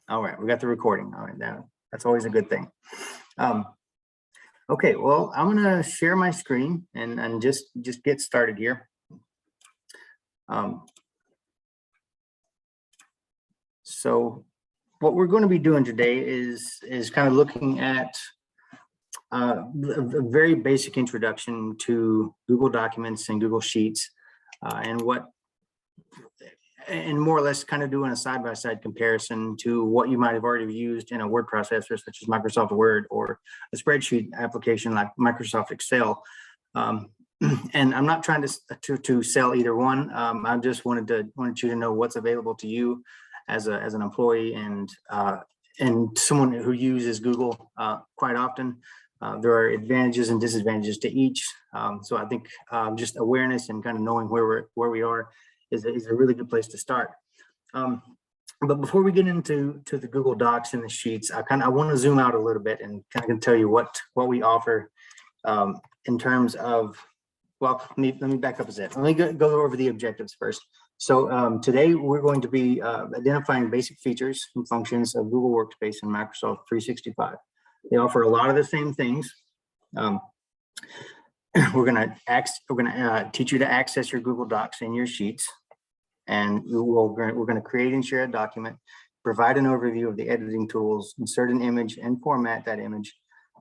All right, we got the recording. All right, that's always a good thing. Okay, well, I'm gonna share my screen and just get started here. So what we're going to be doing today is kind of looking at a very basic introduction to Google Documents and Google Sheets, and more or less kind of doing a side-by-side comparison to what you might have already used in a word processor such as Microsoft Word or a spreadsheet application like Microsoft Excel. And I'm not trying to sell either one. I just wanted you to know what's available to you as an employee and someone who uses Google quite often. There are advantages and disadvantages to each. So I think just awareness and kind of knowing where we are is a really good place to start. But before we get into the Google Docs and the Sheets, I want to zoom out a little bit and kind of tell you what we offer in terms of, well, let me back up a second. Let me go over the objectives first. So today we're going to be identifying basic features and functions of Google Workspace and Microsoft 365. They offer a lot of the same things. We're going to teach you to access your Google Docs and your Sheets, and we're going to create and share a document, provide an overview of the editing tools, insert an image and format that image,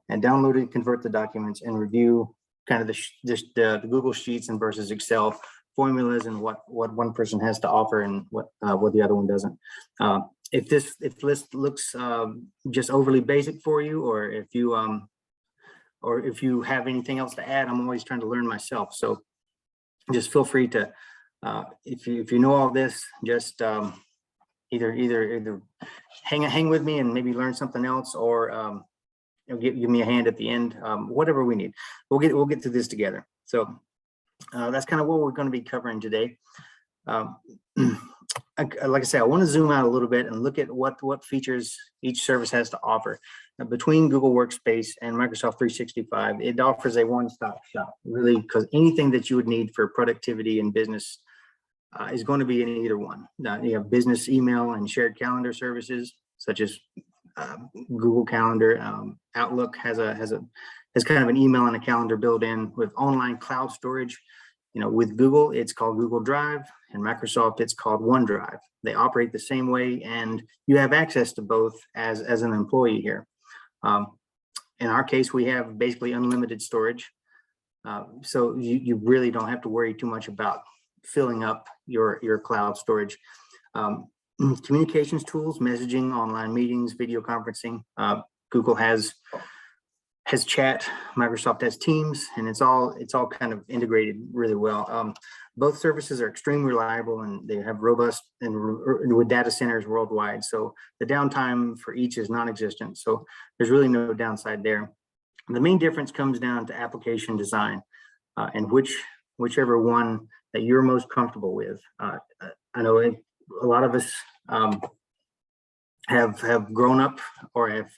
and download and convert the documents and review kind of the Google Sheets and versus Excel formulas and what one person has to offer and what the other one doesn't. If this list looks just overly basic for you, or if you have anything else to add, I'm always trying to learn myself. So just feel free to, if you know all this, just either hang with me and maybe learn something else, or give me a hand at the end. Whatever we need, we'll get through this together. So that's kind of what we're going to be covering today. Like I say, I want to zoom out a little bit and look at what features each service has to offer. Between Google Workspace and Microsoft 365, it offers a one-stop shop, really, because anything that you would need for productivity and business is going to be in either one. You have business email and shared calendar services such as Google Calendar. Outlook has kind of an email and a calendar built in with online cloud storage. With Google, it's called Google Drive, and Microsoft, it's called OneDrive. They operate the same way, and you have access to both as an employee here. In our case, we have basically unlimited storage, so you really don't have to worry too much about filling up your cloud storage. Communications tools, messaging, online meetings, video conferencing. Google has chat, Microsoft has Teams, and it's all kind of integrated really well. Both services are extremely reliable, and they have robust and with data centers worldwide. So the downtime for each is non-existent. So there's really no downside there. The main difference comes down to application design, and whichever one that you're most comfortable with. I know a lot of us have grown up or have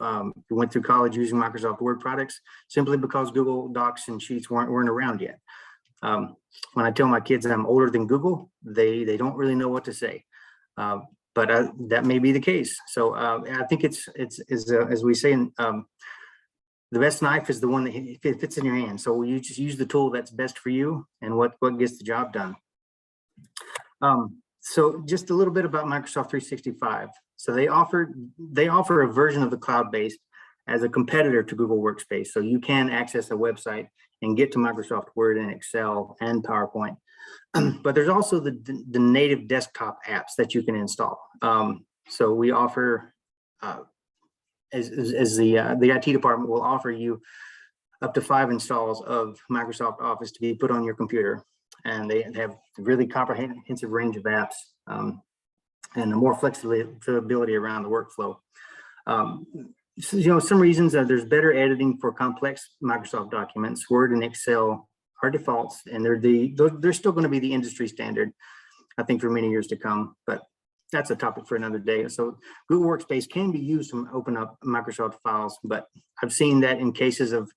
went through college using Microsoft Word products simply because Google Docs and Sheets weren't around yet. When I tell my kids I'm older than Google, they don't really know what to say, but that may be the case. So I think it's as we say, the best knife is the one that fits in your hand. So you just use the tool that's best for you and what gets the job done. So just a little bit about Microsoft 365. So they offer a version of the cloud-based as a competitor to Google Workspace. So you can access a website and get to Microsoft Word and Excel and PowerPoint. But there's also the native desktop apps that you can install. So we offer, as the IT department will offer you up to 5 installs of Microsoft Office to be put on your computer. And they have a really comprehensive range of apps and more flexibility around the workflow. So, some reasons there's better editing for complex Microsoft documents. Word and Excel are defaults, and they're still going to be the industry standard, I think, for many years to come. But that's a topic for another day. So Google Workspace can be used to open up Microsoft files, but I've seen that in cases of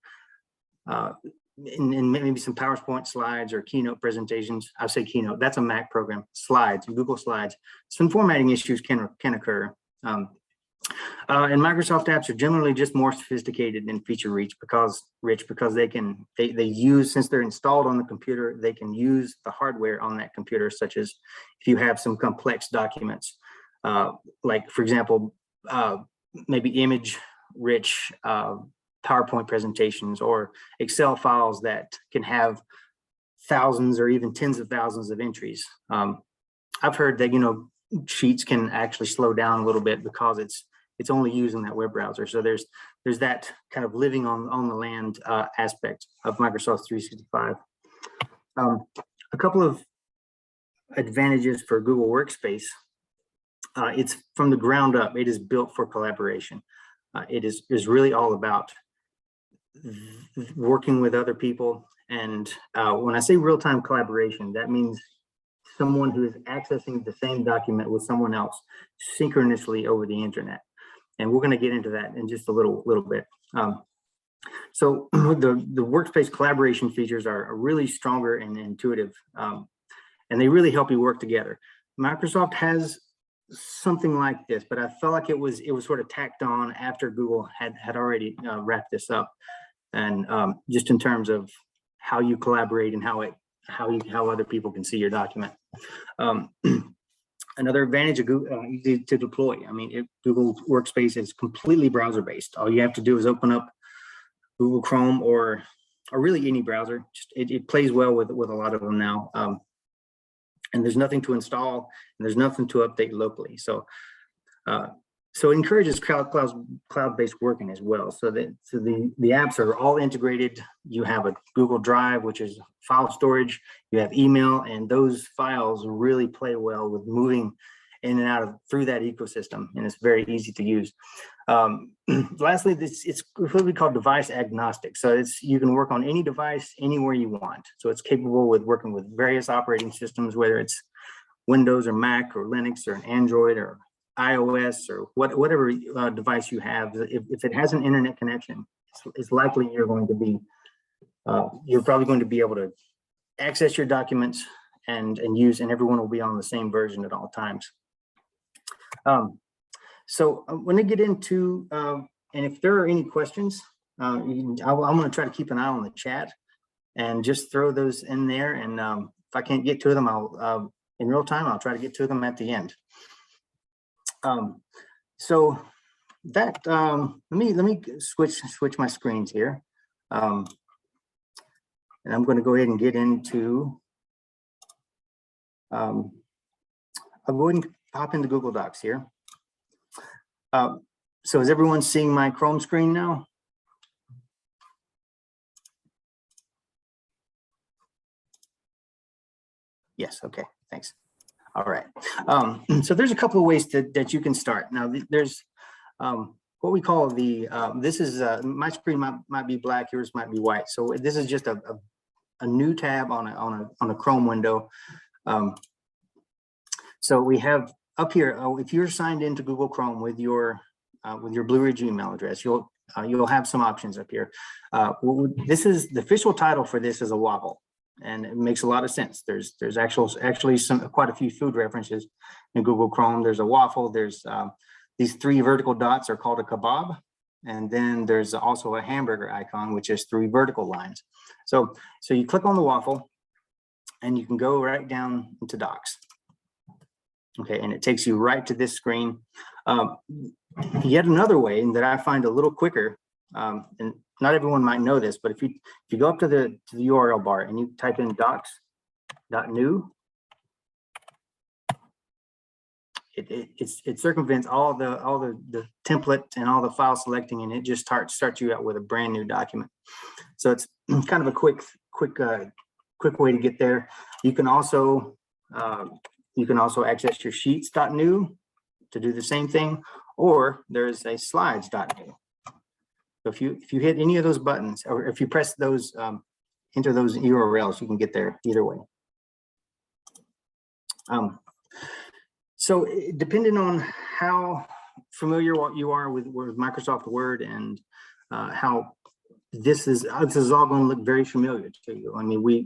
in maybe some PowerPoint slides or Keynote presentations. I say Keynote, that's a Mac program. Slides, Google Slides. Some formatting issues can occur. And Microsoft apps are generally just more sophisticated and feature rich because they use, since they're installed on the computer, they can use the hardware on that computer, such as if you have some complex documents, like for example, maybe image rich PowerPoint presentations or Excel files that can have thousands or even tens of thousands of entries. I've heard that, Sheets can actually slow down a little bit because it's only using that web browser. So there's that kind of living on the land aspect of Microsoft 365. A couple of advantages for Google Workspace. It's from the ground up. It is built for collaboration. It is really all about working with other people. And when I say real-time collaboration, that means someone who is accessing the same document with someone else synchronously over the internet. And we're going to get into that in just a little bit. So the workspace collaboration features are really stronger and intuitive, and they really help you work together. Microsoft has something like this, but I felt like it was sort of tacked on after Google had already wrapped this up, and just in terms of how you collaborate and how other people can see your document. Another advantage of Google, easy to deploy. I mean, Google Workspace is completely browser based. All you have to do is open up Google Chrome or really any browser. It plays well with a lot of them now. And there's nothing to install and there's nothing to update locally. So it encourages cloud-based working as well. So the apps are all integrated. You have a Google Drive, which is file storage. You have email, and those files really play well with moving in and out through that ecosystem, and it's very easy to use. Lastly, it's what we call device agnostic. So you can work on any device anywhere you want. So it's capable with working with various operating systems, whether it's Windows or Mac or Linux or an Android or iOS or whatever device you have. If it has an internet connection, it's likely you're probably going to be able to access your documents and use, and everyone will be on the same version at all times. So I'm going to get into, and if there are any questions, I'm going to try to keep an eye on the chat and just throw those in there. And if I can't get to them, I'll in real time, I'll try to get to them at the end. So that let me switch my screens here, and I'm going to go ahead and get into. I'll go ahead and hop into Google Docs here. So is everyone seeing my Chrome screen now? Yes. Okay. Thanks. All right. So there's a couple of ways that you can start. Now there's what we call the, this is, my screen might be black, yours might be white. So this is just a new tab on a Chrome window. So we have up here, if you're signed into Google Chrome with your Blue Ridge email address, you'll have some options up here. This is the official title for this is a waffle. And it makes a lot of sense. There's actually quite a few food references in Google Chrome. There's a waffle. There's these three vertical dots are called a kebab, and then there's also a hamburger icon, which is three vertical lines. So you click on the waffle, and you can go right down into Docs. Okay, and it takes you right to this screen. Yet another way that I find a little quicker, and not everyone might know this, but if you go up to the URL bar and you type in docs.new, it circumvents all the template and all the file selecting, and it just starts you out with a brand new document. So it's kind of a quick way to get there. You can also access your sheets.new to do the same thing, or there's a slides.new. So if you hit any of those buttons, or if you press those, enter those URLs, you can get there either way. So depending on how familiar you are with Microsoft Word and how this is all going to look very familiar to you. I mean, we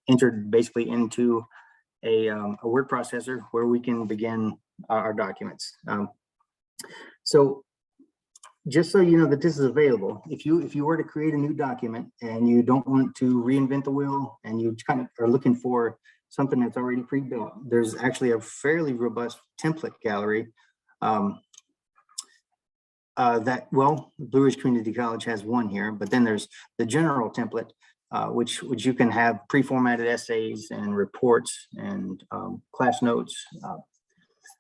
entered basically into a word processor where we can begin our documents. So just so you know that this is available, if you were to create a new document and you don't want to reinvent the wheel and you kind of are looking for something that's already pre-built, there's actually a fairly robust template gallery well, Blue Ridge Community College has one here, but then there's the general template, which you can have pre-formatted essays and reports and class notes,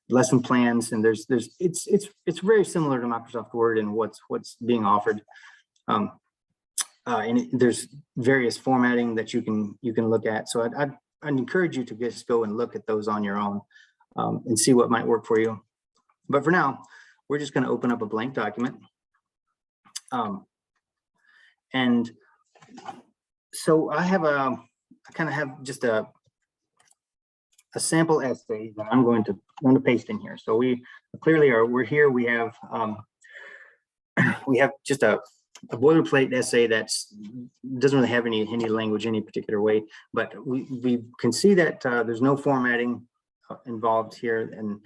lesson plans, and it's very similar to Microsoft Word and what's being offered. There's various formatting that you can look at. So I'd encourage you to just go and look at those on your own and see what might work for you. But for now, we're just going to open up a blank document. And so I kind of have just a sample essay that I'm going to paste in here. So we're here. We have just a boilerplate essay that's doesn't really have any language any particular way, but we can see that there's no formatting involved here. And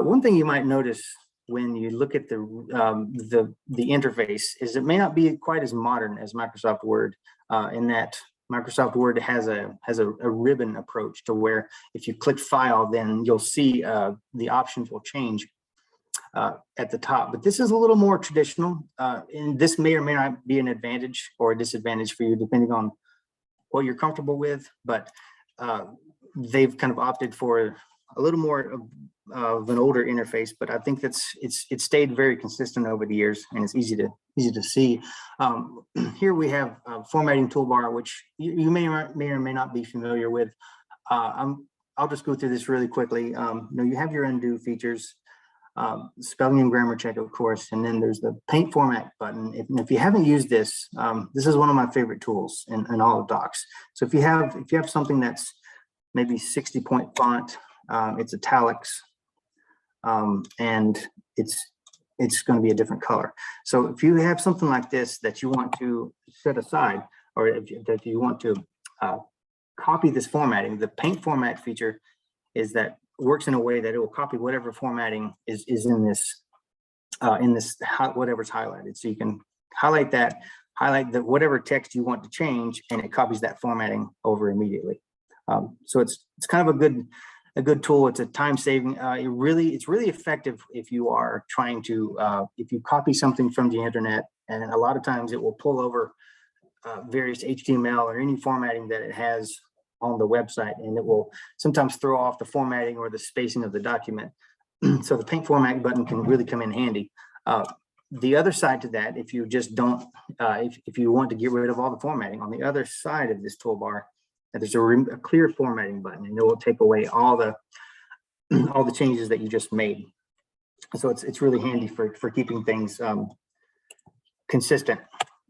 one thing you might notice when you look at the interface is it may not be quite as modern as Microsoft Word, in that Microsoft Word has a ribbon approach to where if you click File, then you'll see the options will change at the top. But this is a little more traditional, and this may or may not be an advantage or a disadvantage for you depending on what you're comfortable with. But they've kind of opted for a little more of an older interface, but I think it's stayed very consistent over the years, and it's easy to see. Here we have a formatting toolbar, which you may or may not be familiar with. I'll just go through this really quickly. You have your undo features, spelling and grammar check, of course, and then there's the paint format button. If you haven't used this, this is one of my favorite tools in all of Docs. So if you have something that's maybe 60-point font, it's italics, and it's going to be a different color. So if you have something like this that you want to set aside, or that you want to copy this formatting, the paint format feature works in a way that it will copy whatever formatting is in this whatever's highlighted. So you can highlight whatever text you want to change, and it copies that formatting over immediately. So it's kind of a good tool. It's a time saving. It's really effective if you are trying to if you copy something from the internet, and a lot of times it will pull over various HTML or any formatting that it has on the website, and it will sometimes throw off the formatting or the spacing of the document. So the paint format button can really come in handy. The other side to that, if you just don't, if you want to get rid of all the formatting, on the other side of this toolbar, there's a clear formatting button, and it will take away all the changes that you just made. So it's really handy for keeping things consistent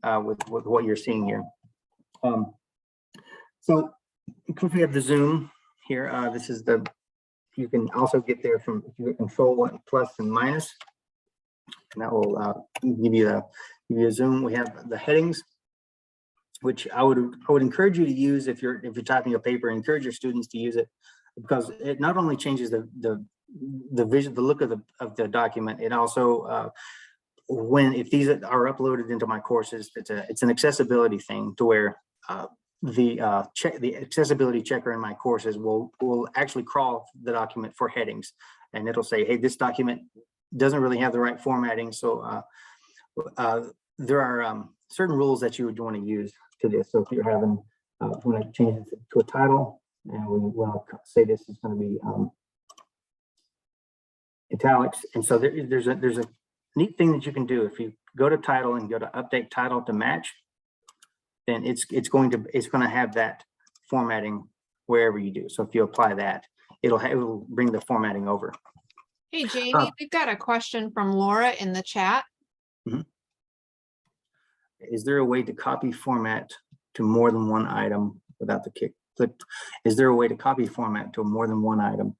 with what you're seeing here. So if we have the zoom here, this is you can also get there from if you control plus and minus, and that will give you a zoom. We have the headings, which I would encourage you to use if you're typing a paper. Encourage your students to use it, because it not only changes the vision, the look of the document. It also if these are uploaded into my courses, it's an accessibility thing to where the accessibility checker in my courses will actually crawl the document for headings, and it'll say, hey, this document doesn't really have the right formatting. So there are certain rules that you would want to use to this. So if you're having, when I change it to a title, and we want to say this is going to be italics, and so there's a neat thing that you can do. If you go to title and go to update title to match, then it's going to have that formatting wherever you do. So if you apply that, it'll bring the formatting over. Hey Jamie, we've got a question from Laura in the chat. Mm-hmm. Is there a way to copy format to more than one item without the click? Is there a way to copy format to more than one item?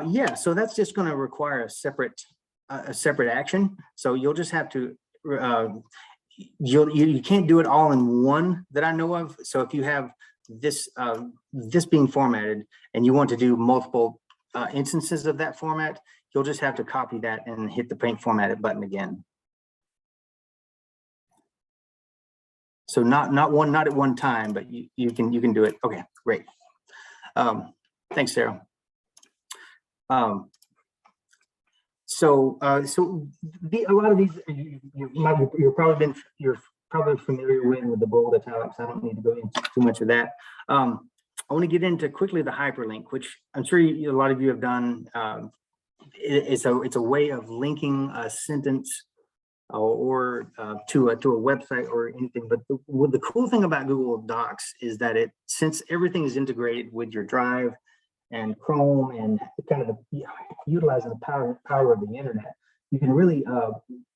Yeah, so that's just going to require a separate action. So you'll just have to you can't do it all in one that I know of. So if you have this being formatted and you want to do multiple instances of that format, you'll just have to copy that and hit the paint formatted button again. So not at one time, but you can do it. Okay, great. Thanks, Sarah. So a lot of these you're probably familiar with the bold italics. I don't need to go into too much of that. I want to get into quickly the hyperlink, which I'm sure a lot of you have done. It's a way of linking a sentence or to a website or anything. But the cool thing about Google Docs is that since everything is integrated with your Drive and Chrome and kind of utilizing the power of the internet, you can really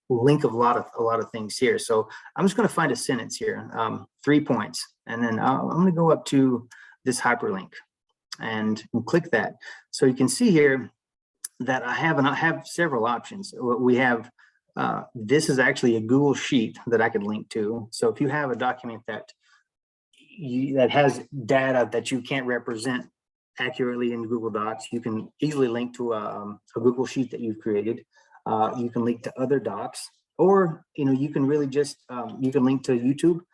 link a lot of things here. So I'm just going to find a sentence here, 3 points, and then I'm going to go up to this hyperlink and click that. So you can see here that I have several options. We have this is actually a Google Sheet that I could link to. So if you have a document that has data that you can't represent accurately in Google Docs, you can easily link to a Google Sheet that you've created. You can link to other docs, or you can really just you can link to YouTube,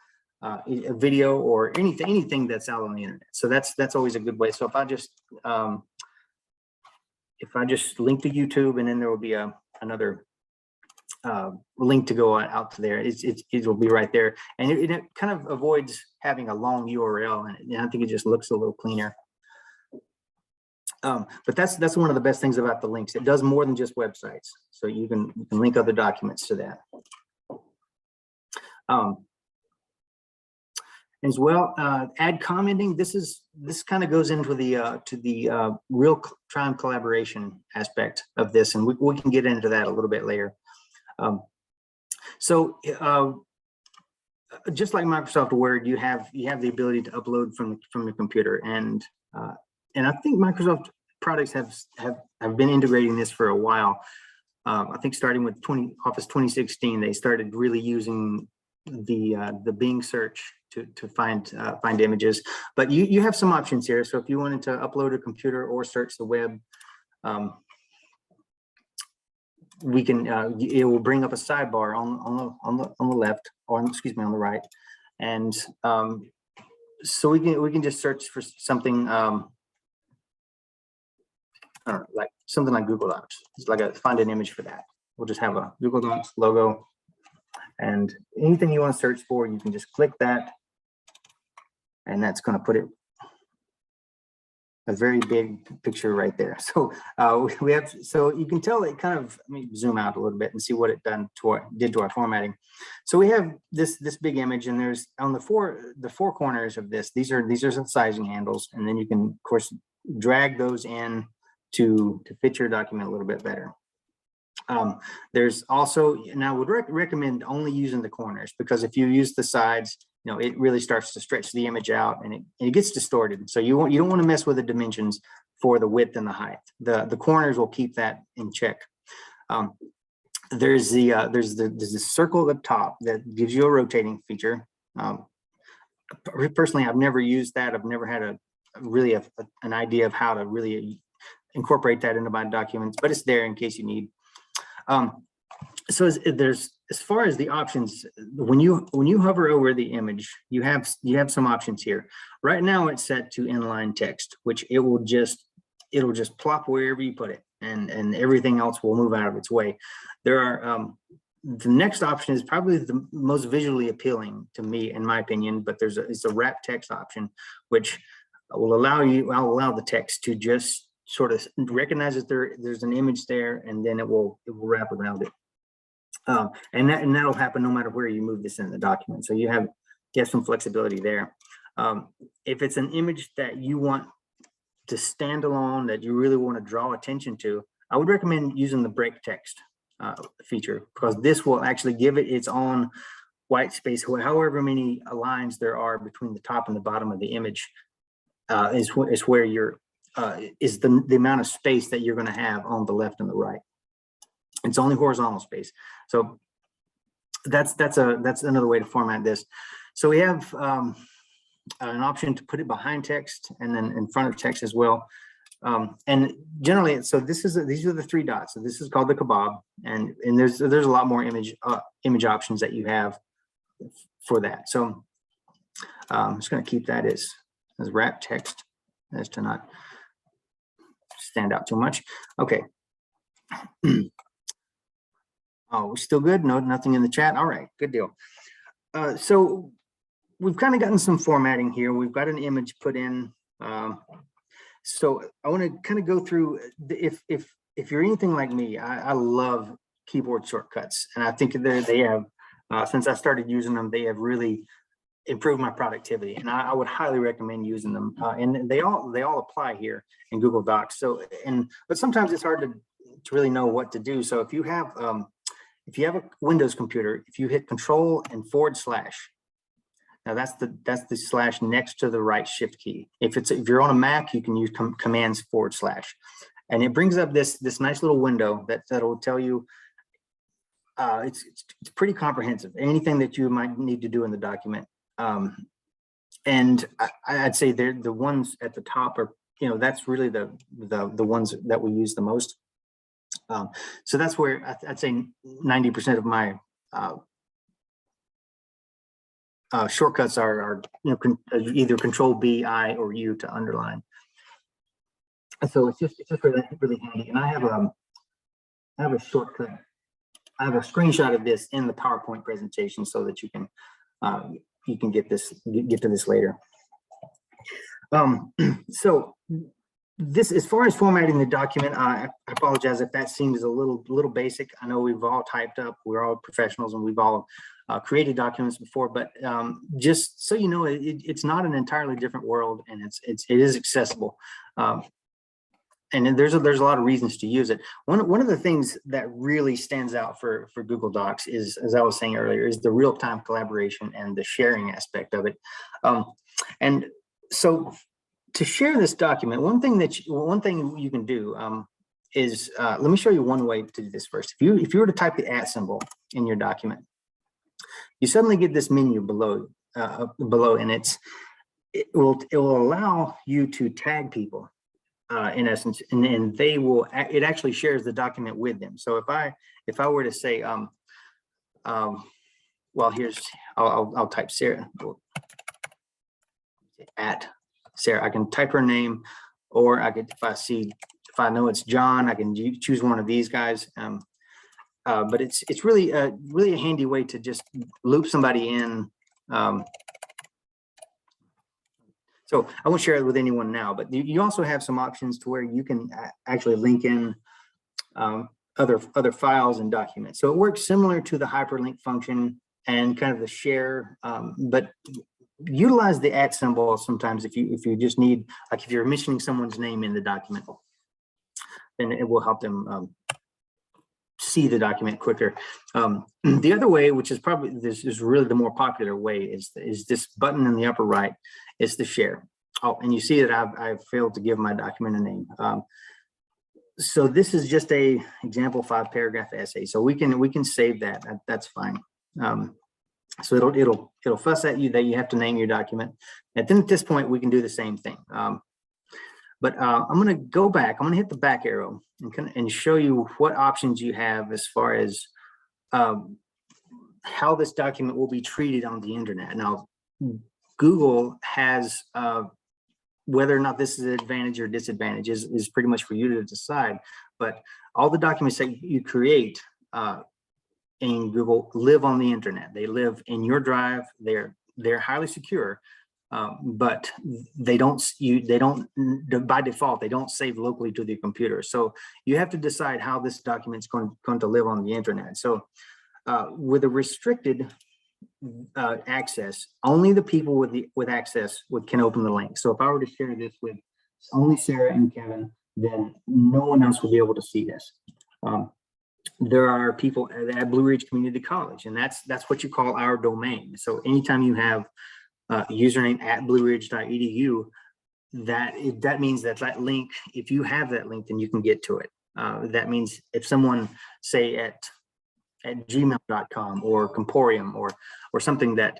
a video, or anything that's out on the internet. So that's always a good way. So if I just link to YouTube, and then there will be another link to go out to there, it will be right there, and it kind of avoids having a long URL, and I think it just looks a little cleaner. But that's one of the best things about the links. It does more than just websites, so you can link other documents to that. As well, add commenting. This kind of goes into the real-time collaboration aspect of this, and we can get into that a little bit later. Just like Microsoft Word, you have the ability to upload from the computer, and I think Microsoft products have been integrating this for a while. I think starting with Office 2016, they started really using the Bing search to find images. But you have some options here. So if you wanted to upload a computer or search the web, we can. It will bring up a sidebar on the left, or excuse me, on the right, and so we can just search for something. Like something like Google Docs. It's like find an image for that. We'll just have a Google Docs logo, and anything you want to search for, you can just click that, and that's going to put it a very big picture right there. So so you can tell it kind of. Let me zoom out a little bit and see what it did to our formatting. So we have this big image, and there's on the four corners of this. These are some sizing handles, and then you can of course drag those in to fit your document a little bit better. There's also, and I would recommend only using the corners, because if you use the sides, it really starts to stretch the image out, and it gets distorted. So you don't want to mess with the dimensions for the width and the height. The corners will keep that in check. There's the circle at the top that gives you a rotating feature. Personally, I've never used that. I've never had an idea of how to really incorporate that into my documents, but it's there in case you need. So as far as the options, when you hover over the image, you have some options here. Right now it's set to inline text, which it'll just plop wherever you put it, and everything else will move out of its way. There are the next option is probably the most visually appealing to me, in my opinion, but it's a wrap text option, which will allow the text to just sort of recognize that there's an image there, and then it will wrap around it. And that'll happen no matter where you move this in the document. So you have some flexibility there. If it's an image that you want to stand alone, that you really want to draw attention to, I would recommend using the break text feature, because this will actually give it its own white space. However many lines there are between the top and the bottom of the image is where is the amount of space that you're going to have on the left and the right. It's only horizontal space. So that's another way to format this. So we have an option to put it behind text and then in front of text as well. And generally, so these are the three dots. So this is called the kebab, and there's a lot more image options that you have for that. So I'm just going to keep that as wrap text as to not stand out too much. Okay. Oh, we're still good? No, nothing in the chat. All right, good deal. So we've kind of gotten some formatting here. We've got an image put in. So I want to kind of go through if you're anything like me, I love keyboard shortcuts, and I think they have since I started using them, they have really improved my productivity, and I would highly recommend using them. And they all apply here in Google Docs. So but sometimes it's hard to really know what to do. So if you have a Windows computer, if you hit Control and /, now that's the slash next to the right shift key. If you're on a Mac, you can use commands /, and it brings up this nice little window that'll tell you it's pretty comprehensive. Anything that you might need to do in the document. And I'd say they're the ones at the top are, that's really the ones that we use the most. So that's where I'd say 90% of my shortcuts are either Control B, I, or U to underline. And so it's just really handy. And I have a shortcut. I have a screenshot of this in the PowerPoint presentation so that you can get to this later. So this, as far as formatting the document, I apologize if that seems a little basic. I know we've all typed up, we're all professionals, and we've all created documents before, but just so you know, it's not an entirely different world, and it is accessible. And there's a lot of reasons to use it. One of the things that really stands out for Google Docs is, as I was saying earlier, is the real-time collaboration and the sharing aspect of it. And so to share this document, one thing you can do is let me show you one way to do this first. If you were to type the @ symbol in your document, you suddenly get this menu below, and it will allow you to tag people. In essence, and it actually shares the document with them. So if I were to say, well, I'll type Sarah @Sarah. I can type her name, or I could, if I know it's John, I can choose one of these guys. But it's really a handy way to just loop somebody in. So I won't share it with anyone now, but you also have some options to where you can actually link in other files and documents. So it works similar to the hyperlink function and kind of the share, but utilize the @ symbol sometimes if you just need, like if you're mentioning someone's name in the document, then it will help them see the document quicker. The other way, which is probably this is really the more popular way, is this button in the upper right. Is the share. Oh, and you see that I've failed to give my document a name. So this is just a example 5-paragraph essay. So we can save that. That's fine. So it'll fuss at you that you have to name your document. And then at this point we can do the same thing. But I'm going to go back. I'm going to hit the back arrow and show you what options you have as far as how this document will be treated on the internet. Now, Google has whether or not this is an advantage or disadvantage is pretty much for you to decide. But all the documents that you create in Google live on the internet. They live in your drive. They're highly secure. But they don't by default, they don't save locally to the computer. So you have to decide how this document's going to live on the internet. So with a restricted access, only the people with access can open the link. So if I were to share this with only Sarah and Kevin, then no one else will be able to see this. There are people at Blue Ridge Community College, and that's what you call our domain. So anytime you have username @blueridge.edu, that means that link, if you have that link, then you can get to it. That means if someone say at gmail.com or Comporium or something that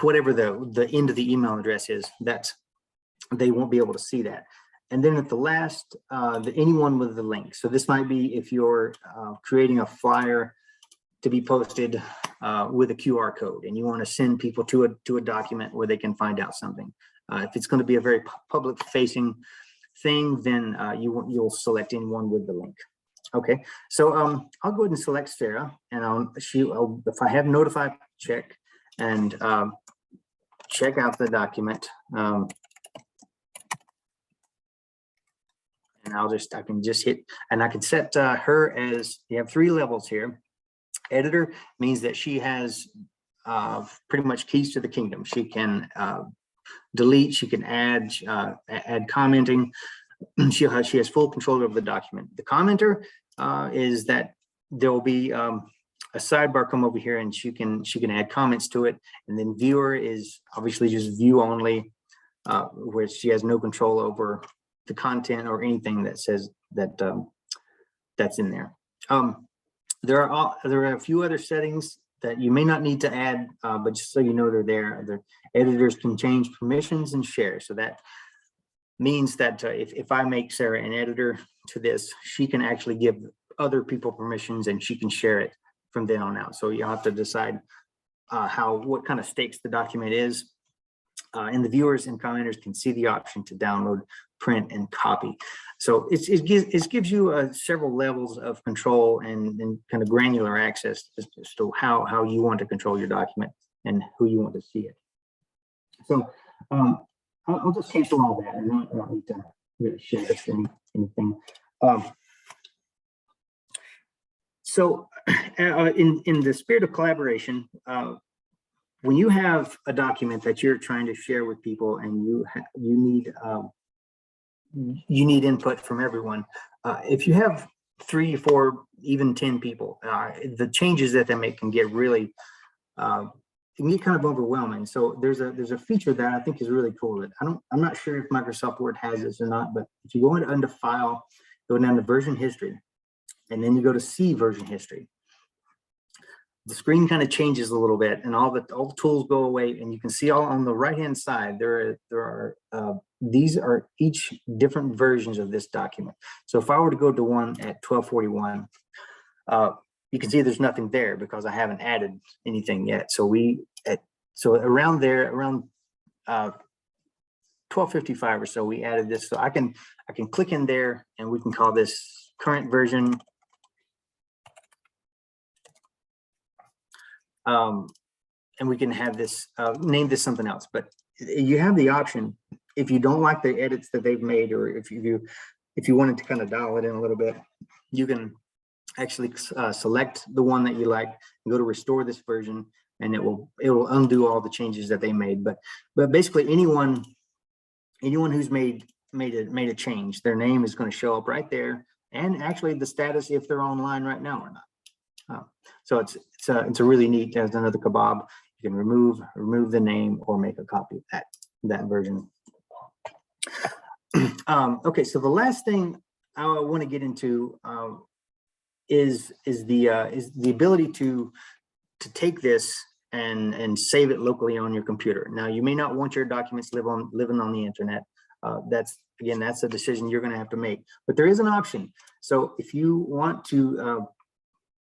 whatever the end of the email address is, that they won't be able to see that. and then at the last, anyone with the link. So this might be if you're creating a flyer to be posted with a QR code, and you want to send people to a document where they can find out something. If it's going to be a very public-facing thing, then you'll select anyone with the link. Okay, so I'll go ahead and select Sarah, and if I have notify, check and check out the document. And I can just hit, and I can set her as, you have 3 levels here. Editor means that she has pretty much keys to the kingdom. She can delete, she can add commenting. She has full control over the document. The commenter is that there will be a sidebar come over here, and she can add comments to it. And then viewer is obviously just view only, where she has no control over the content or anything that says that that's in there. There are a few other settings that you may not need to add, but just so you know they're there. The editors can change permissions and share. So that means that if I make Sarah an editor to this, she can actually give other people permissions, and she can share it from then on out. So you have to decide what kind of stakes the document is. And the viewers and commenters can see the option to download, print, and copy. So it gives you several levels of control and kind of granular access as to how you want to control your document and who you want to see it. So I'll just cancel all that. I don't need to really share this anything. So in the spirit of collaboration, when you have a document that you're trying to share with people, and you need input from everyone, if you have 3, 4, even 10 people, the changes that they make can get really can get kind of overwhelming. So there's a feature that I think is really cool. That I'm not sure if Microsoft Word has this or not, but if you go into File, go down to Version History, and then you go to See Version History, the screen kind of changes a little bit, and all the tools go away, and you can see all on the right hand side these are each different versions of this document. So if I were to go to one at 1241, you can see there's nothing there because I haven't added anything yet. So around 1255 or so, we added this. So I can click in there, and we can call this current version. And we can have this name this something else, but you have the option, if you don't like the edits that they've made, or if you wanted to kind of dial it in a little bit, you can actually select the one that you like and go to restore this version, and it will undo all the changes that they made. But basically anyone who's made a change, their name is going to show up right there, and actually the status if they're online right now or not. So it's a really neat, as another kebab. You can remove the name or make a copy of that version. Okay, so the last thing I want to get into is the ability to take this and save it locally on your computer. Now, you may not want your documents living on the internet. That's a decision you're going to have to make. But there is an option. So if you want to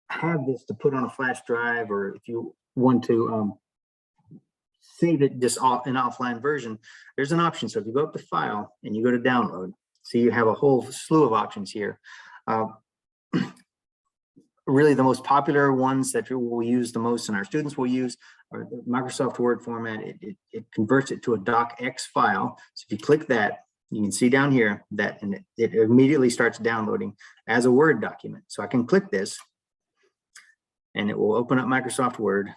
have this to put on a flash drive, or if you want to save it just an offline version, there's an option. So if you go up to File and you go to Download, so you have a whole slew of options here. Really, the most popular ones that we'll use the most and our students will use are the Microsoft Word format. It converts it to a docx file. So if you click that, you can see down here that it immediately starts downloading as a Word document. So I can click this, and it will open up Microsoft Word.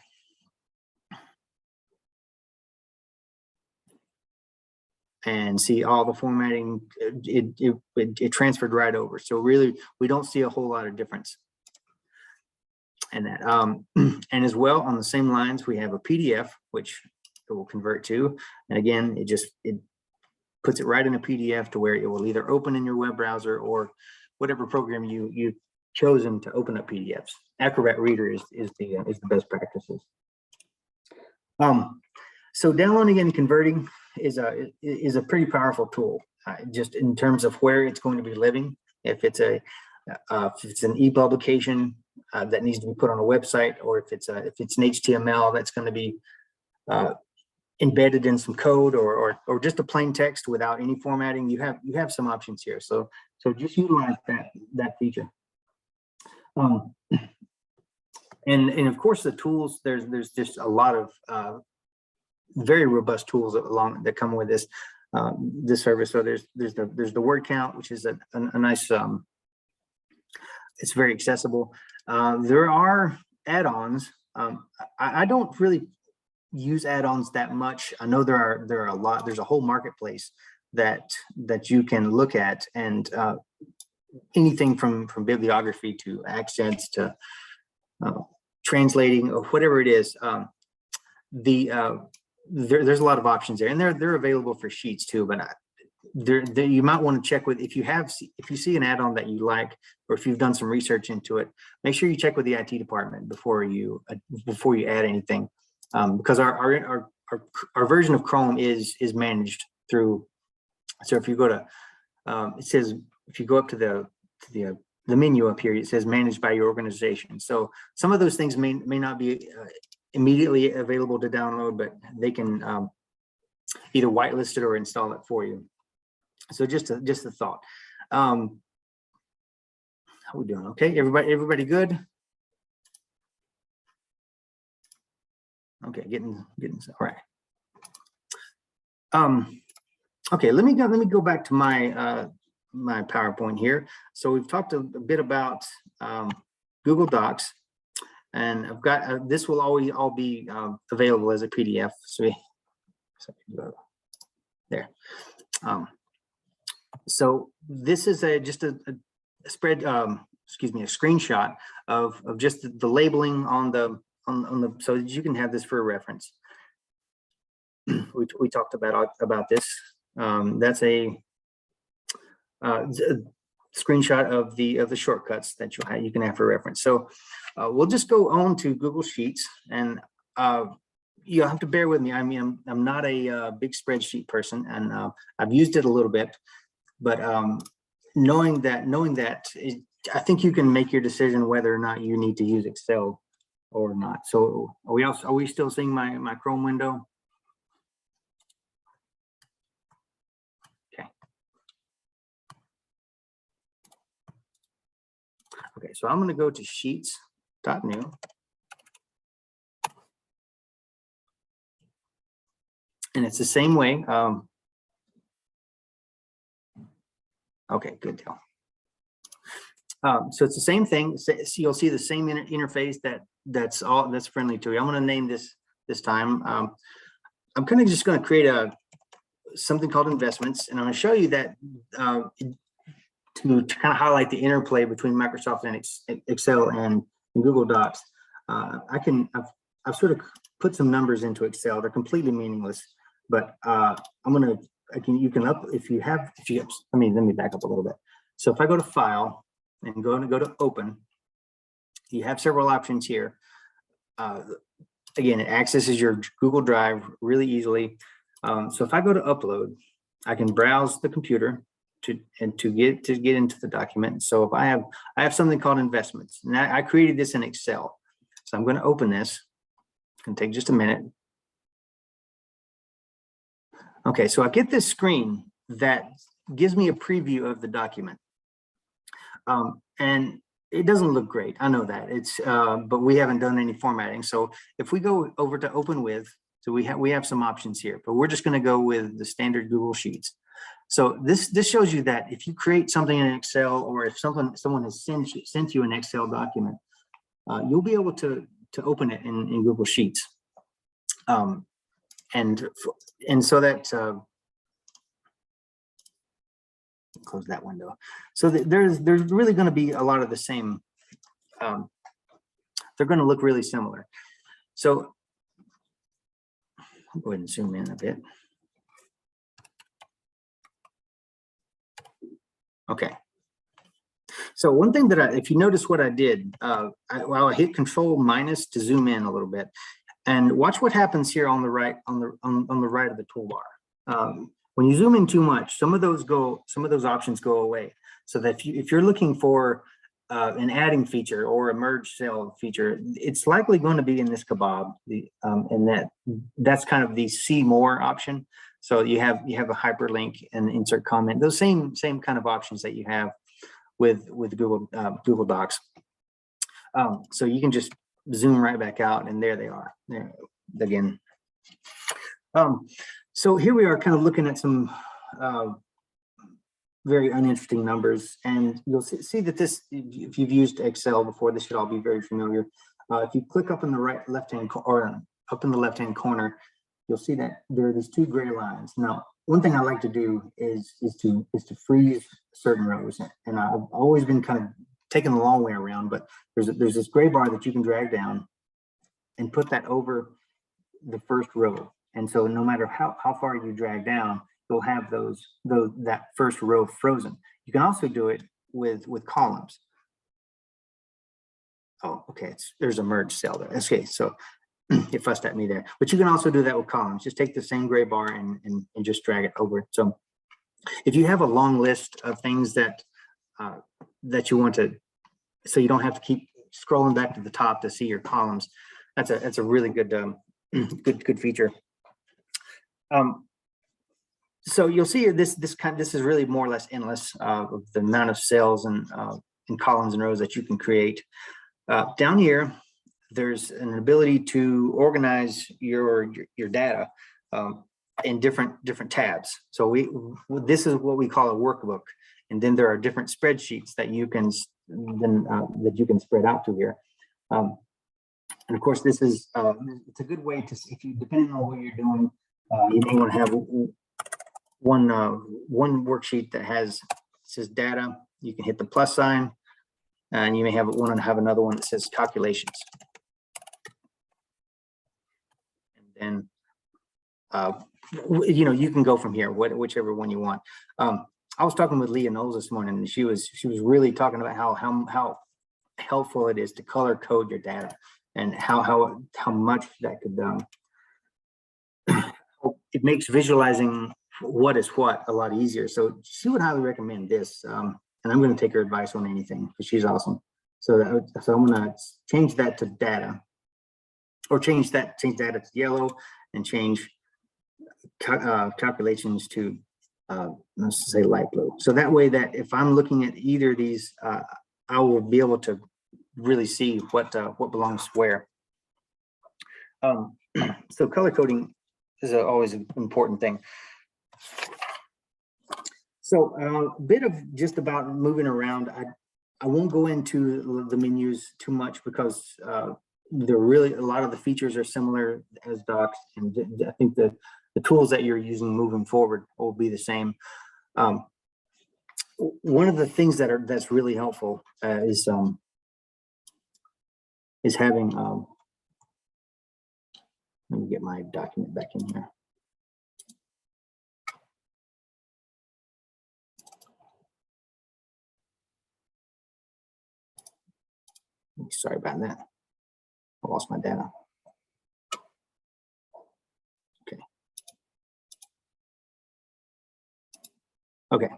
And see all the formatting, it transferred right over. So really, we don't see a whole lot of difference in that. And as well, on the same lines, we have a PDF, which it will convert to. And again, it puts it right in a PDF to where it will either open in your web browser or whatever program you've chosen to open up PDFs. Acrobat Reader is the best practices. So downloading and converting is a pretty powerful tool, just in terms of where it's going to be living. If it's an e-publication that needs to be put on a website, or if it's an HTML that's going to be embedded in some code, or just a plain text without any formatting, you have some options here. So just utilize that feature. And of course the tools, there's just a lot of very robust tools that come with this service. So there's the word count, which is a nice, it's very accessible. There are add-ons. I don't really use add-ons that much. I know there are a lot. There's a whole marketplace that you can look at, and anything from bibliography to accents to translating or whatever it is. There's a lot of options there, and they're available for Sheets too. But you might want to check with, if you see an add-on that you like, or if you've done some research into it, make sure you check with the IT department before you add anything, because our version of Chrome is managed through. So if you go to it says, if you go up to the menu up here, it says managed by your organization. So some of those things may not be immediately available to download, but they can either whitelist it or install it for you. So just a thought. How we doing? Okay, everybody good? Okay, getting all right. Okay, let me go back to my my PowerPoint here. So we've talked a bit about Google Docs, and I've got this will always all be available as a PDF. So there. So this is just a spread, excuse me, a screenshot of just the labeling on the so that you can have this for a reference. We talked about this. That's a screenshot of the shortcuts that you can have for reference. So we'll just go on to Google Sheets, and you'll have to bear with me. I mean, I'm not a big spreadsheet person, and I've used it a little bit, but knowing that, I think you can make your decision whether or not you need to use Excel or not. So are we still seeing my Chrome window? Okay, so I'm going to go to sheets.new. And it's the same way. Okay, good deal. So it's the same thing. So you'll see the same interface that's friendly to you. I'm going to name this time. I'm kind of just going to create something called investments, and I'm going to show you that to kind of highlight the interplay between Microsoft and Excel and Google Docs. I've sort of put some numbers into Excel. They're completely meaningless, but let me back up a little bit. So if I go to File and go to Open, you have several options here. Again, it accesses your Google Drive really easily. So if I go to Upload, I can browse the computer to get into the document. So if I have something called investments, and I created this in Excel. So I'm going to open this. It's going to take just a minute. Okay, so I get this screen that gives me a preview of the document, and it doesn't look great. I know that but we haven't done any formatting. So if we go over to Open With, so we have some options here, but we're just going to go with the standard Google Sheets. So this shows you that if you create something in Excel, or if someone has sent you an Excel document, you'll be able to open it in Google Sheets. And so that close that window. So there's really going to be a lot of the same. They're going to look really similar. So I'll go ahead and zoom in a bit. Okay. So one thing that if you notice what I did, I hit Control- to zoom in a little bit, and watch what happens here on the right, on the right of the toolbar. when you zoom in too much, some of those options go away. So that if you're looking for an adding feature or a merge cell feature, it's likely going to be in this kebab. And that's kind of the see more option. So you have a hyperlink and insert comment. Those same kind of options that you have with Google Docs. So you can just zoom right back out, and there they are. There again. So here we are, kind of looking at some very uninteresting numbers, and you'll see that this, if you've used Excel before, this should all be very familiar. If you click up in the left-hand corner, you'll see that there are these two gray lines. Now, one thing I like to do is to freeze certain rows, and I've always been kind of taking the long way around, but there's this gray bar that you can drag down and put that over the first row. And so no matter how far you drag down, you'll have that first row frozen. You can also do it with columns. Oh, okay, there's a merge cell there. Okay, so it fussed at me there. But you can also do that with columns. Just take the same gray bar and just drag it over. So if you have a long list of things that you want to, so you don't have to keep scrolling back to the top to see your columns, that's a really good good feature. So you'll see this is really more or less endless of the amount of cells and columns and rows that you can create. Down here, there's an ability to organize your data in different tabs. So this is what we call a workbook, and then there are different spreadsheets that you can spread out to here. And of course, this is it's a good way to, if you, depending on what you're doing, you may want to have one worksheet that says data. You can hit the plus sign, and you may want to have another one that says calculations. And then you can go from here, whichever one you want. I was talking with Leah Knowles this morning, and she was really talking about how helpful it is to color code your data, and how much that could it makes visualizing what is what a lot easier. So she would highly recommend this, and I'm going to take her advice on anything because she's awesome. So I'm going to change that to data, or change data to yellow, and change calculations to let's say light blue. So that way, that if I'm looking at either of these, I will be able to really see what belongs where. So color coding is always an important thing. So a bit of just about moving around. I won't go into the menus too much because they're really, a lot of the features are similar as Docs, and I think the tools that you're using moving forward will be the same. One of the things that's really helpful is having. Let me get my document back in here. Sorry about that. I lost my data. Okay.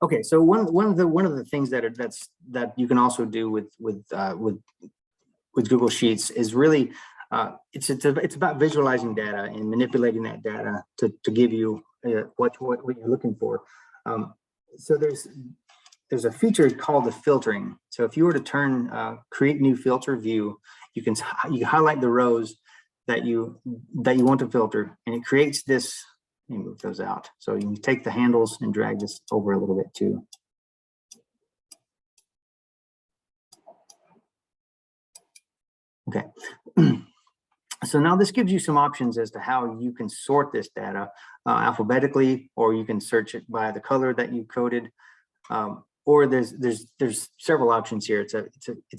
Okay. So one of the things that you can also do with Google Sheets is really it's about visualizing data and manipulating that data to give you what you're looking for. So there's a feature called the filtering. So if you were to create new filter view, you can highlight the rows that you want to filter, and it creates this. Let me move those out. So you can take the handles and drag this over a little bit too. Okay. So now this gives you some options as to how you can sort this data alphabetically, or you can search it by the color that you coded. Or there's several options here. It's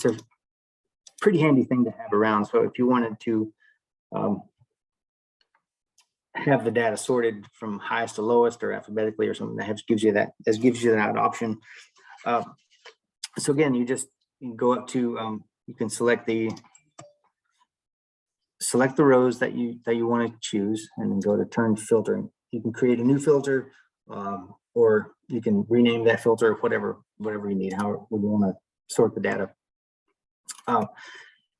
a pretty handy thing to have around. So if you wanted to have the data sorted from highest to lowest or alphabetically or something, that gives you that option. So again, you go up to you can select the select the rows that you want to choose, and then go to turn filtering. You can create a new filter, or you can rename that filter, whatever you need, however you want to sort the data.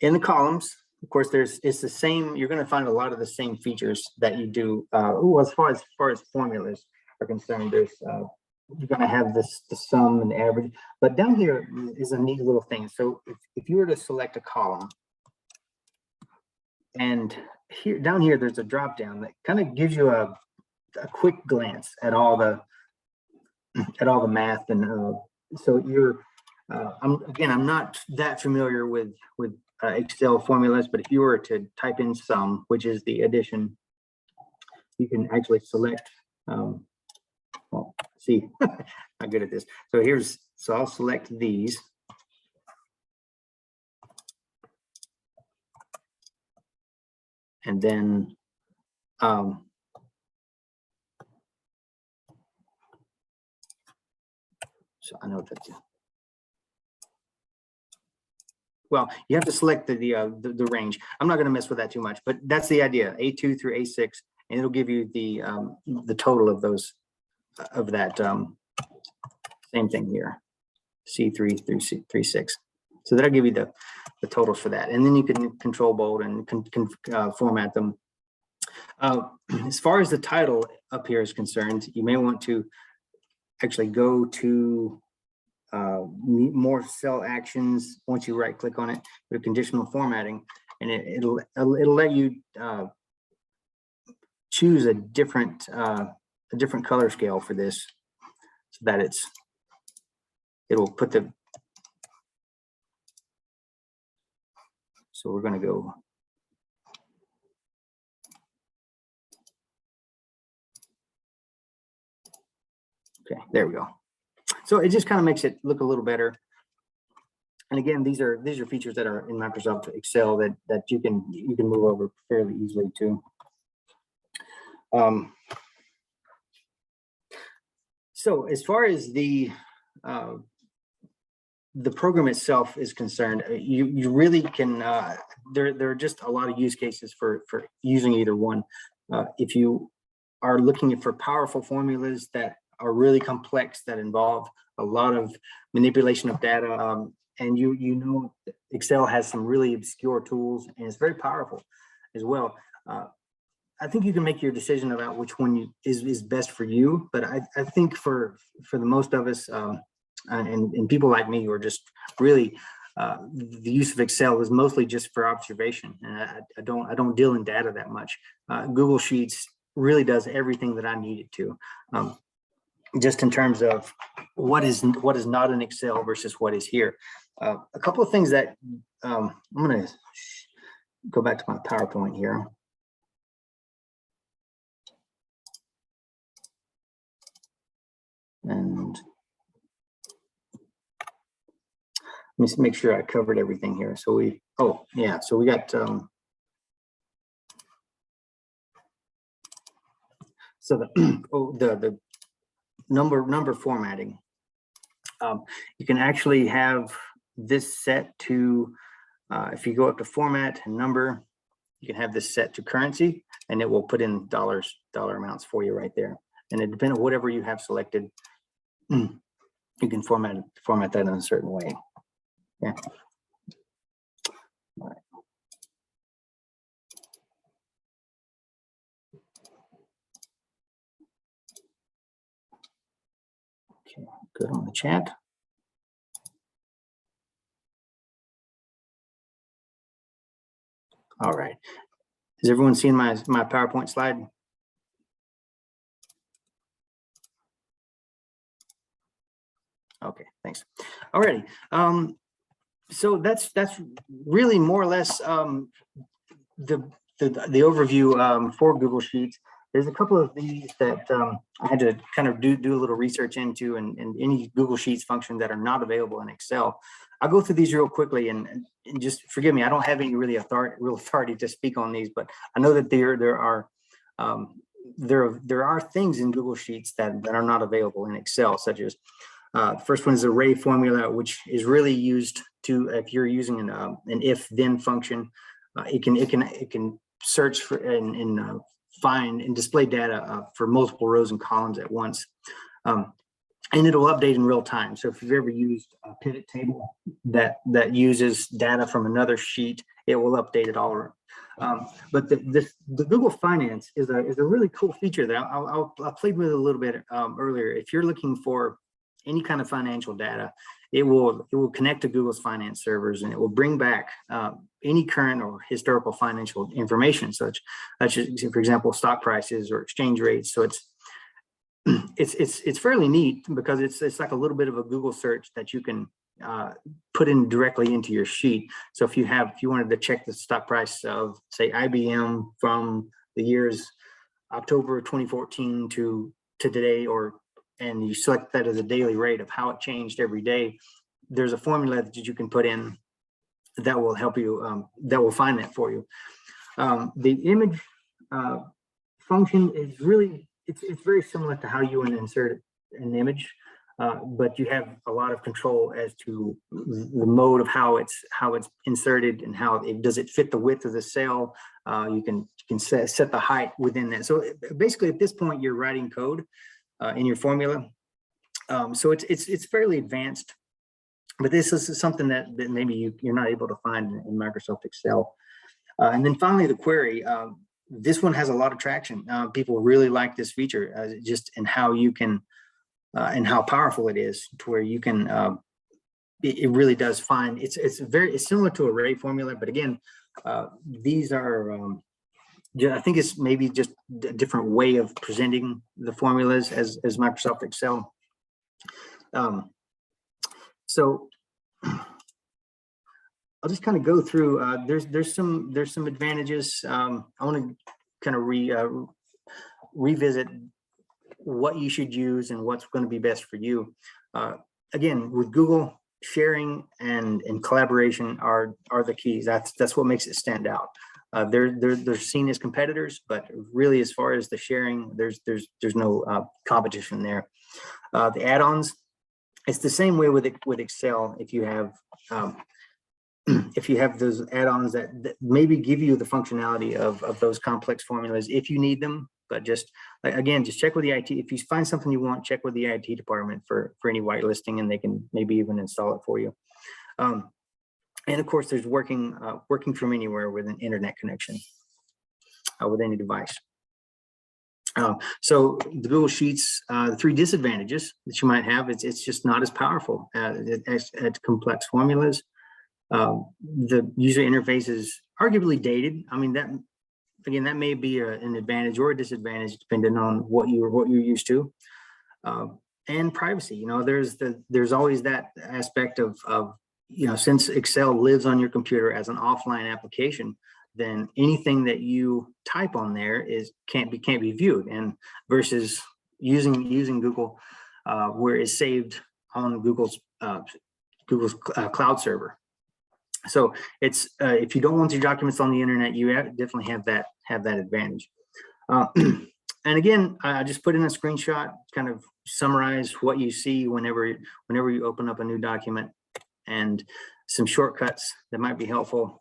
In the columns, of course, it's the same. You're going to find a lot of the same features that you do. As far as formulas are concerned, there's you're going to have the sum and average, but down here is a neat little thing. So if you were to select a column, and down here there's a drop down that kind of gives you a quick glance at all the math, and so you're I'm not that familiar with Excel formulas, but if you were to type in sum, which is the addition, you can actually select well, see, I'm good at this. So I'll select these. And then so I know that. Well, you have to select the range. I'm not going to mess with that too much, but that's the idea: A2 through A6, and it'll give you the total of those of that same thing here, C3 through C36. So that'll give you the totals for that, and then you can control bold and can format them. As far as the title up here is concerned, you may want to actually go to more cell actions. Once you right click on it, with conditional formatting, and it'll let you choose a different color scale for this, so that it'll put the. So we're going to go. Okay, there we go. So it just kind of makes it look a little better. And again, these are features that are in Microsoft Excel that you can move over fairly easily too. So as far as the program itself is concerned, you really can. There are just a lot of use cases for using either one. If you are looking for powerful formulas that are really complex, that involve a lot of manipulation of data, and you know Excel has some really obscure tools, and it's very powerful as well. I think you can make your decision about which one is best for you, but I think for the most of us, and people like me who are just really the use of Excel is mostly just for observation, and I don't deal in data that much. Google Sheets really does everything that I need it to. Just in terms of what is not in Excel versus what is here. A couple of things that I'm going to go back to my PowerPoint here. And let me make sure I covered everything here. So we got so the number formatting. You can actually have this set to, if you go up to format and number, you can have this set to currency, and it will put in dollar amounts for you right there. And it depends on whatever you have selected, you can format that in a certain way. Yeah. All right. Okay, good on the chat. All right. Has everyone seen my PowerPoint slide? Okay, thanks. All righty. So that's really more or less the overview for Google Sheets. There's a couple of these that I had to kind of do a little research into, and any Google Sheets function that are not available in Excel. I'll go through these real quickly, and just forgive me, I don't have any real authority to speak on these, but I know that there are things in Google Sheets that are not available in Excel, such as first one is array formula, which is really used to, if you're using an if then function, it can search for and find and display data for multiple rows and columns at once. And it'll update in real time. So if you've ever used a pivot table that uses data from another sheet, it will update it all. But the Google Finance is a really cool feature that I played with a little bit earlier. If you're looking for any kind of financial data, it will connect to Google's finance servers, and it will bring back any current or historical financial information, such as, for example, stock prices or exchange rates. So it's fairly neat because it's like a little bit of a Google search that you can put in directly into your sheet. So if you wanted to check the stock price of, say, IBM from the years October 2014 to today, and you select that as a daily rate of how it changed every day, there's a formula that you can put in that will help you, that will find that for you. The image function is really, it's very similar to how you would insert an image, but you have a lot of control as to the mode of how it's inserted and how does it fit the width of the cell. You can set the height within that. So basically, at this point, you're writing code in your formula. So it's fairly advanced, but this is something that maybe you're not able to find in Microsoft Excel. And then finally, the query. This one has a lot of traction. People really like this feature, just in how you can, and how powerful it is, to where you can. It really does find. It's similar to array formula, but again, these are. I think it's maybe just a different way of presenting the formulas as Microsoft Excel. So I'll just kind of go through. There's some advantages. I want to kind of revisit what you should use and what's going to be best for you. Again, with Google, sharing and collaboration are the keys. That's what makes it stand out. They're seen as competitors, but really, as far as the sharing, there's no competition there. The add-ons, it's the same way with Excel. If you have those add-ons that maybe give you the functionality of those complex formulas if you need them, but just again, just check with the IT. If you find something you want, check with the IT department for any whitelisting, and they can maybe even install it for you. And of course, there's working from anywhere with an internet connection with any device. So the Google Sheets, the three disadvantages that you might have, it's just not as powerful at complex formulas. The user interface is arguably dated. I mean, that may be an advantage or a disadvantage depending on what you're used to. And privacy, there's always that aspect of since Excel lives on your computer as an offline application, then anything that you type on there can't be viewed, and versus using Google, where it's saved on Google's cloud server. So it's if you don't want your documents on the internet, you definitely have that advantage. And again, I just put in a screenshot, kind of summarize what you see whenever you open up a new document, and some shortcuts that might be helpful.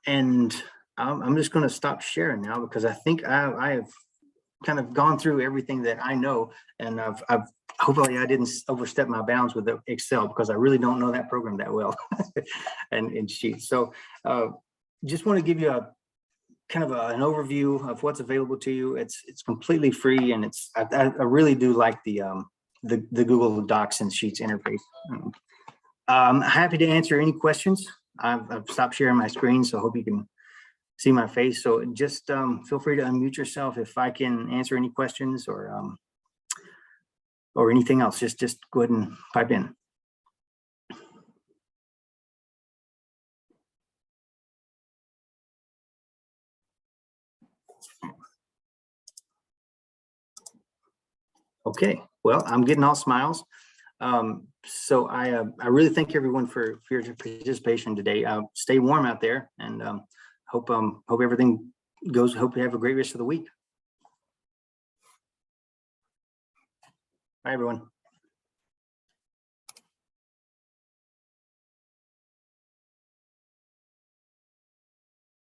And I'm just going to stop sharing now, because I think I have kind of gone through everything that I know, and I've hopefully I didn't overstep my bounds with the Excel, because I really don't know that program that well and Sheets. So just want to give you a kind of an overview of what's available to you. It's completely free, and I really do like the Google Docs and Sheets interface. I'm happy to answer any questions. I've stopped sharing my screen, so I hope you can see my face. So just feel free to unmute yourself if I can answer any questions or anything else. Just go ahead and pipe in. Okay, well, I'm getting all smiles. So I really thank everyone for your participation today. Stay warm out there, and hope everything goes. Hope you have a great rest of the week. Bye, everyone.